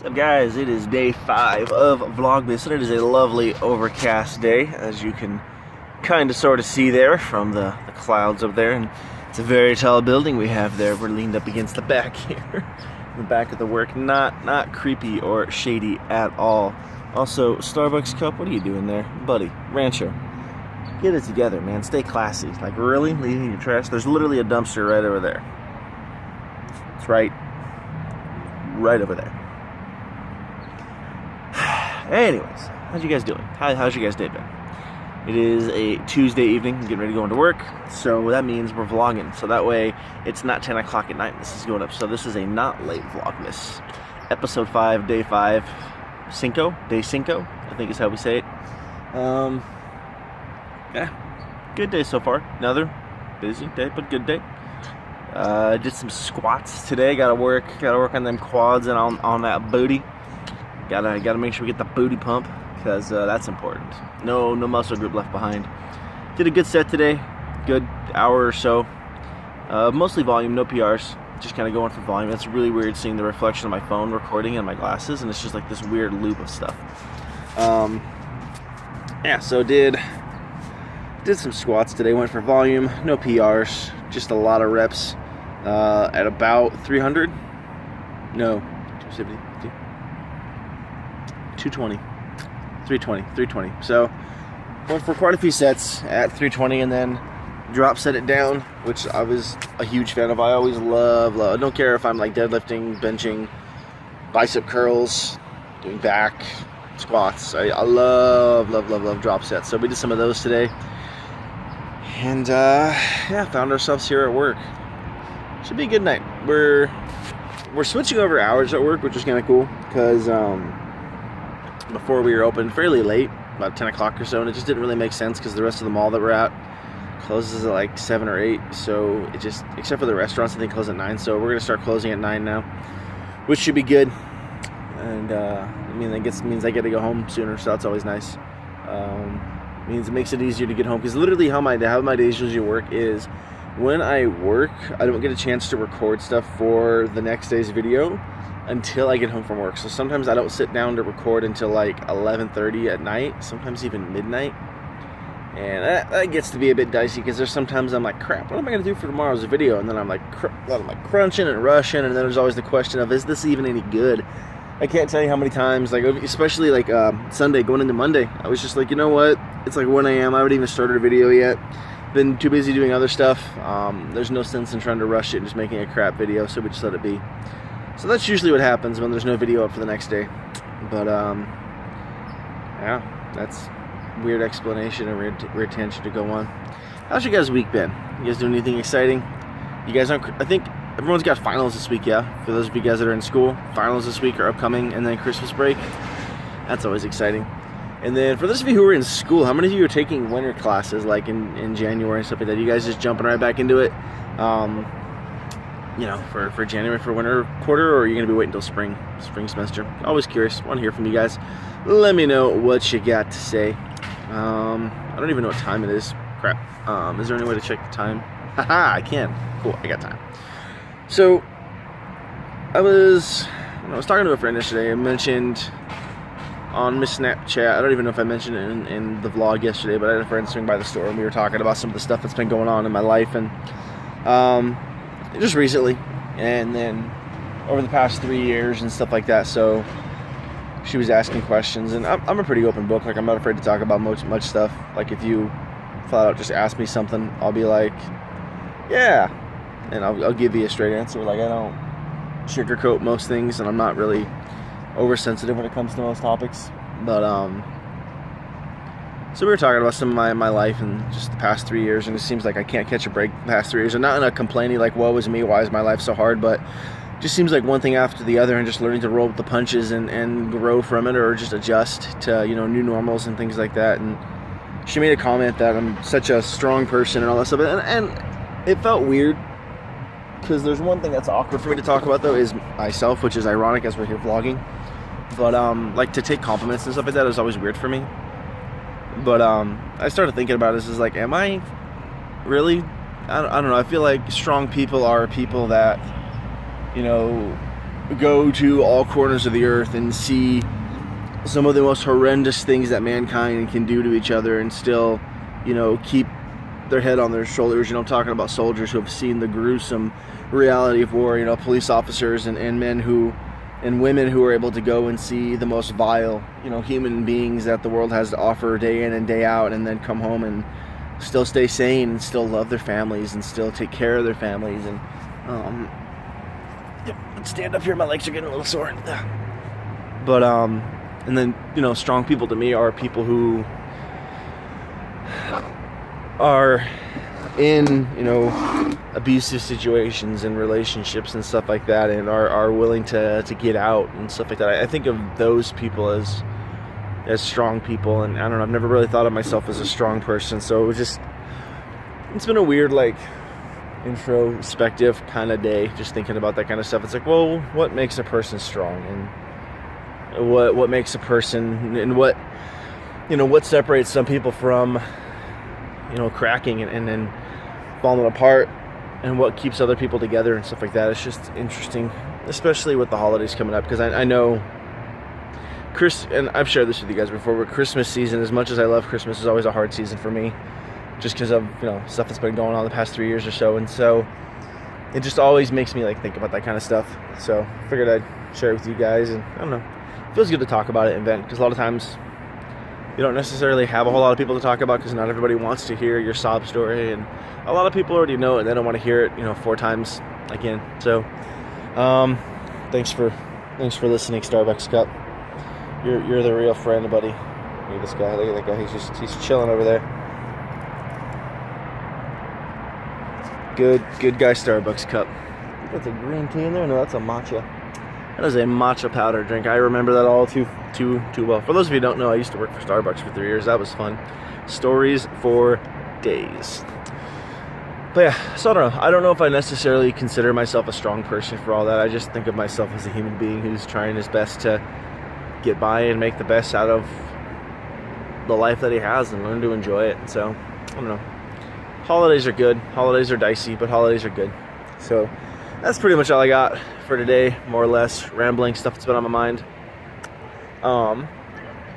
What's up, guys? It is day 5 of Vlogmas, and it is a lovely overcast day, as you can kind of sort of see there from the clouds up there. And it's a very tall building we have there. We're leaned up against the back here. The back of the work, not creepy or shady at all. Also, Starbucks cup, what are you doing there? Buddy, Rancho, get it together, man. Stay classy. Like, really? Leaving your trash? There's literally a dumpster right over there. It's right over there. Anyways, how's you guys doing? How's your guys' day been? It is a Tuesday evening, getting ready to go into work, so that means we're vlogging. So that way, it's not 10 o'clock at night. This is going up. So this is a not late Vlogmas. Episode 5, day 5, day cinco, I think is how we say it. Yeah, good day so far. Another busy day, but good day. Did some squats today. Gotta work on them quads and on that booty. Gotta make sure we get the booty pump, because that's important. No muscle group left behind. Did a good set today. Good hour or so. Mostly volume, no PRs. Just kind of going for volume. It's really weird seeing the reflection of my phone recording in my glasses, and it's just like this weird loop of stuff. Yeah, so did some squats today. Went for volume, no PRs. Just a lot of reps at about 300. No, 270. 220, 320. So went for quite a few sets at 320, and then drop set it down, which I was a huge fan of. I always love. I don't care if I'm like deadlifting, benching, bicep curls, doing back squats. I love drop sets. So we did some of those today, and yeah, found ourselves here at work. Should be a good night. We're switching over hours at work, which is kind of cool, because before we were open fairly late, about 10 o'clock or so, and it just didn't really make sense because the rest of the mall that we're at closes at like 7 or 8, so it just, except for the restaurants, I think close at 9, so we're going to start closing at 9 now, which should be good. And I mean, that means I get to go home sooner, so that's always nice. Means it makes it easier to get home, because literally how my days usually work is, when I work, I don't get a chance to record stuff for the next day's video until I get home from work. So sometimes I don't sit down to record until like 11:30 at night, sometimes even midnight. And that gets to be a bit dicey, because there's sometimes I'm like, crap, what am I going to do for tomorrow's video? And then I'm like crunching and rushing, and then there's always the question of, is this even any good? I can't tell you how many times, like especially like Sunday going into Monday, I was just like, you know what? It's like 1 a.m. I haven't even started a video yet. Been too busy doing other stuff. There's no sense in trying to rush it and just making a crap video, so we just let it be. So that's usually what happens when there's no video up for the next day. But yeah, that's weird explanation and weird tangent to go on. How's your guys' week been? You guys doing anything exciting? You guys aren't, I think everyone's got finals this week, yeah? For those of you guys that are in school, finals this week are upcoming, and then Christmas break. That's always exciting. And then for those of you who are in school, how many of you are taking winter classes, like in January and stuff like that? You guys just jumping right back into it? You know, for January, for winter quarter, or are you going to be waiting until spring semester? Always curious. Want to hear from you guys. Let me know what you got to say. I don't even know what time it is. Crap. Is there any way to check the time? Haha, I can. Cool, I got time. So, I was talking to a friend yesterday. I mentioned on Miss Snapchat, I don't even know if I mentioned it in the vlog yesterday, but I had a friend swing by the store, and we were talking about some of the stuff that's been going on in my life, and just recently, and then over the past 3 years and stuff like that. So she was asking questions, and I'm a pretty open book. Like, I'm not afraid to talk about much stuff. Like, if you flat out just ask me something, I'll be like, yeah, and I'll give you a straight answer. Like, I don't sugarcoat most things, and I'm not really oversensitive when it comes to most topics. But so we were talking about some of my life in just the past 3 years, and it seems like I can't catch a break the past 3 years. And not in a complaining, like, woe is me, why is my life so hard? But it just seems like one thing after the other, and just learning to roll with the punches and grow from it, or just adjust to, you know, new normals and things like that. And she made a comment that I'm such a strong person and all that stuff. And it felt weird, because there's one thing that's awkward for me to talk about, though, is myself, which is ironic as we're here vlogging. But like, to take compliments and stuff like that is always weird for me. But I started thinking about this, is like, am I really? I don't know. I feel like strong people are people that, you know, go to all corners of the earth and see some of the most horrendous things that mankind can do to each other and still, you know, keep their head on their shoulders. You know, I'm talking about soldiers who have seen the gruesome reality of war, you know, police officers and men who, and women who are able to go and see the most vile, you know, human beings that the world has to offer day in and day out, and then come home and still stay sane and still love their families and still take care of their families. And let's stand up here, my legs are getting a little sore. But and then, you know, strong people to me are people who are in, you know, abusive situations and relationships and stuff like that, and are willing to get out and stuff like that. I think of those people as strong people, and I don't know, I've never really thought of myself as a strong person, so it's been a weird, like, introspective kind of day, just thinking about that kind of stuff. It's like, well, what makes a person strong, and what makes a person, and what, you know, what separates some people from, you know, cracking and then falling apart, and what keeps other people together and stuff like that. It's just interesting, especially with the holidays coming up, because I know and I've shared this with you guys before, but Christmas season, as much as I love Christmas, is always a hard season for me, just because of, you know, stuff that's been going on the past 3 years or so, and so it just always makes me, like, think about that kind of stuff. So I figured I'd share it with you guys, and I don't know, it feels good to talk about it and vent, because a lot of times you don't necessarily have a whole lot of people to talk about, because not everybody wants to hear your sob story, and a lot of people already know it and they don't want to hear it, you know, 4 times again. So thanks for listening, Starbucks Cup. You're the real friend, buddy. Look at this guy. Look at that guy. He's chilling over there. Good guy, Starbucks Cup. That's a green tea in there? No, that's a matcha. That is a matcha powder drink. I remember that all too well. For those of you who don't know, I used to work for Starbucks for 3 years. That was fun. Stories for days. But yeah, so I don't know. I don't know if I necessarily consider myself a strong person for all that. I just think of myself as a human being who's trying his best to get by and make the best out of the life that he has and learn to enjoy it. So, I don't know. Holidays are good. Holidays are dicey, but holidays are good. So, that's pretty much all I got for today, more or less. Rambling stuff that's been on my mind.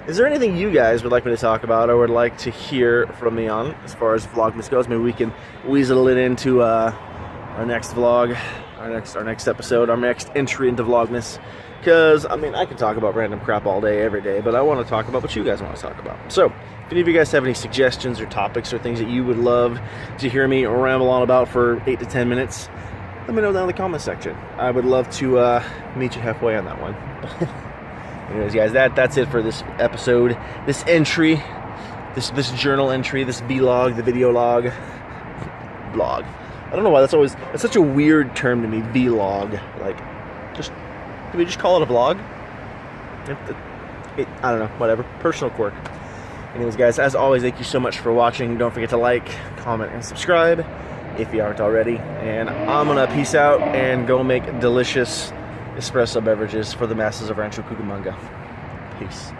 Is there anything you guys would like me to talk about or would like to hear from me on as far as Vlogmas goes? Maybe we can weasel it into our next vlog, our next episode, our next entry into Vlogmas. Because, I mean, I can talk about random crap all day, every day, but I want to talk about what you guys want to talk about. So, if any of you guys have any suggestions or topics or things that you would love to hear me ramble on about for 8 to 10 minutes, let me know down in the comment section. I would love to meet you halfway on that one. Anyways, guys, that's it for this episode, this entry, this journal entry, this vlog, the video log, blog. I don't know why that's such a weird term to me, vlog. Like, do we just call it a vlog? I don't know, whatever. Personal quirk. Anyways, guys, as always, thank you so much for watching. Don't forget to like, comment, and subscribe if you aren't already. And I'm going to peace out and go make delicious espresso beverages for the masses of Rancho Cucamonga. Peace.